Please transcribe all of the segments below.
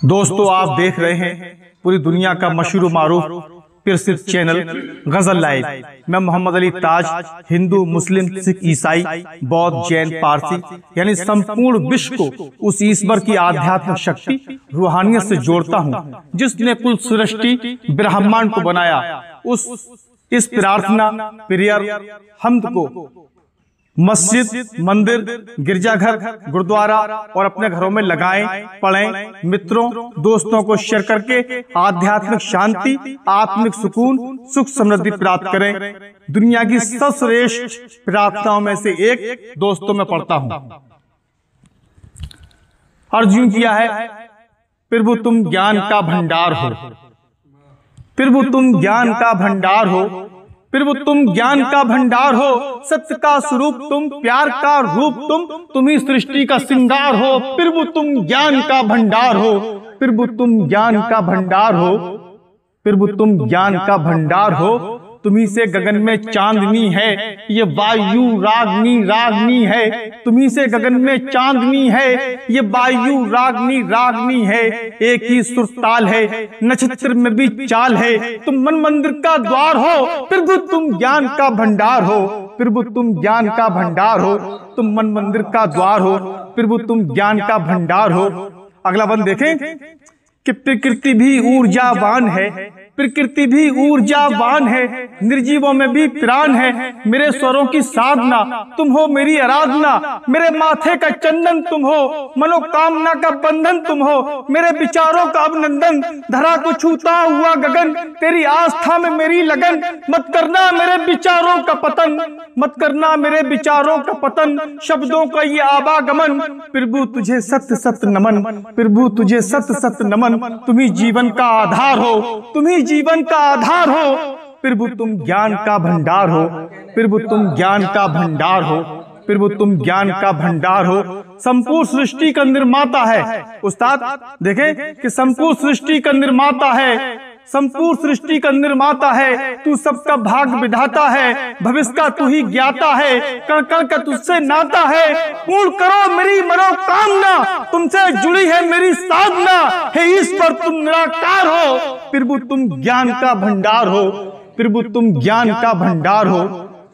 दोस्तों, आप देख रहे हैं पूरी दुनिया का मशहूर मारूफ प्रसिद्ध चैनल गजल लाइव। मैं मोहम्मद अली ताज हिंदू, मुस्लिम, सिख, ईसाई, बौद्ध, जैन, पारसी यानी संपूर्ण विश्व को उस ईश्वर की आध्यात्मिक शक्ति रूहानियत से जोड़ता हूँ जिसने कुल सृष्टि ब्रह्मांड को बनाया। इस प्रार्थना, प्रेयर, हमद को मस्जिद, मंदिर, गिरजाघर, गुरुद्वारा और अपने घरों में लगाएं, पढ़ें, मित्रों, दोस्तों को शेयर करके आध्यात्मिक शांति, आत्मिक सुकून, सुख समृद्धि प्राप्त करें। दुनिया की सर्वश्रेष्ठ प्रार्थनाओं में से एक दोस्तों में पढ़ता हूं। अर्जुन किया है, प्रभु तुम ज्ञान का भंडार हो, प्रभु तुम ज्ञान का भंडार हो, प्रभु तुम ज्ञान का भंडार हो, सत्य का स्वरूप तुम, प्यार का रूप तुम ही सृष्टि का श्रृंगार हो। प्रभु तुम ज्ञान का भंडार हो, प्रभु तुम ज्ञान का भंडार हो, प्रभु तुम ज्ञान का भंडार हो। तुम्ही से गगन में चांदनी है, ये वायु रागनी है। तुम्ही से गगन में चांदनी है, ये वायु रागनी है। एक ही सुरताल है, नक्षत्र में भी चाल है। तुम मन मंदिर का द्वार हो, प्रभु तुम ज्ञान का भंडार हो, प्रभु तुम ज्ञान का भंडार हो। तुम मन मंदिर का द्वार हो, प्रभु तुम ज्ञान का भंडार हो। अगला बंद देखें कि प्रकृति भी ऊर्जावान है, प्रकृति भी ऊर्जावान है, निर्जीवों में भी प्राण है। मेरे स्वरों की साधना तुम हो, मेरी आराधना, मेरे माथे का चंदन तुम हो, मनोकामना का बंधन तुम हो, मेरे विचारों का अभिनंदन, धरा को छूता हुआ गगन, तेरी आस्था में मेरी लगन। मत करना मेरे विचारों का पतन, मत करना मेरे विचारों का पतन, शब्दों का ये आवागमन। प्रभु तुझे सत्य सत्य नमन, प्रभु तुझे सत्य सत्य नमन। तुम ही जीवन का आधार हो, तुम ही जीवन का आधार हो। प्रभु तुम ज्ञान का भंडार हो, प्रभु तुम ज्ञान का भंडार हो, प्रभु तुम ज्ञान का भंडार हो। संपूर्ण सृष्टि का निर्माता है। उस्ताद देखें कि संपूर्ण सृष्टि का निर्माता है, संपूर्ण सृष्टि का निर्माता है। तू सबका भाग विधाता है, भविष्य का तू ही ज्ञाता है, कण कण का तुझसे नाता है। पूर्ण करो मेरी मनोकामना, तुमसे जुड़ी है मेरी साधना। हे ईश्वर तुम निराकार हो, प्रभु तुम ज्ञान का भंडार हो, प्रभु तुम ज्ञान का भंडार हो,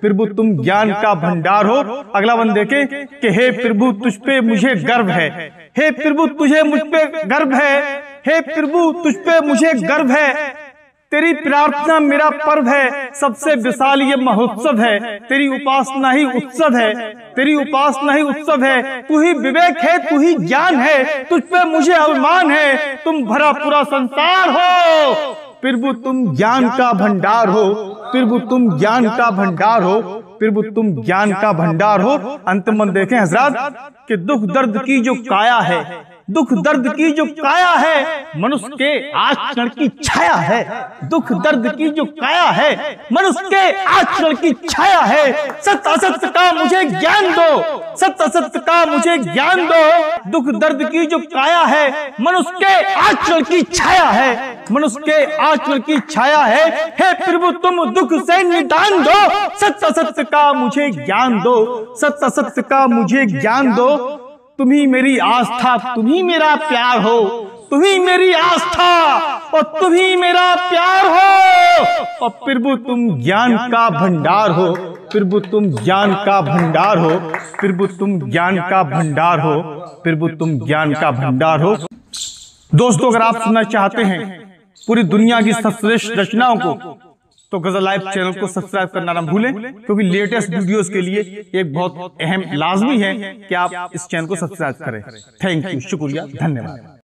प्रभु तुम ज्ञान का भंडार हो। अगला वन देखें कि हे प्रभु तुझ पे मुझे गर्व है, हे प्रभु तुझे मुझ पे गर्व है, हे प्रभु तुझ पे मुझे गर्व है। तेरी प्रार्थना मेरा पर्व है, सबसे विशाल ये महोत्सव है। तेरी उपासना ही उत्सव है, तेरी उपासना ही उत्सव है। तू ही विवेक है, तू ही ज्ञान है, तुझ पे मुझे अभिमान है। तुम भरा पूरा संसार हो, प्रभु तुम ज्ञान का भंडार हो, प्रभु तुम ज्ञान का भंडार हो, प्रभु तुम ज्ञान का भंडार हो। अंत में देखें हजरत कि दुख दर्द की जो काया है, दुख दर्द की जो काया है, मनुष्य के आचरण की छाया है। दुख दर्द की जो काया है, मनुष्य के आचरण की छाया है। सत्य असत्य का मुझे ज्ञान दो, सत्य असत्य का मुझे ज्ञान दो। दुख दर्द की जो काया है, मनुष्य के आचरण की छाया है, मनुष्य के आचरण की छाया है। हे प्रभु तुम दुख से निदान दो, सत्य असत्य का मुझे ज्ञान दो, सत्य असत्य का मुझे ज्ञान दो। तुम ही मेरी आस्था, तुम ही मेरा प्यार हो, तुम ही मेरी आस्था और तुम ही मेरा प्यार हो। और प्रभु तुम ज्ञान का भंडार हो, प्रभु तुम ज्ञान का भंडार हो, प्रभु तुम ज्ञान का भंडार हो, प्रभु तुम ज्ञान का भंडार हो। दोस्तों, अगर आप सुनना चाहते हैं पूरी दुनिया की सर्वश्रेष्ठ रचनाओं को तो गजल लाइव चैनल को सब्सक्राइब करना ना भूलें, क्योंकि लेटेस्ट वीडियोस के लिए एक बहुत अहम लाजमी है कि आप इस चैनल को सब्सक्राइब करें। थैंक यू, शुक्रिया, धन्यवाद।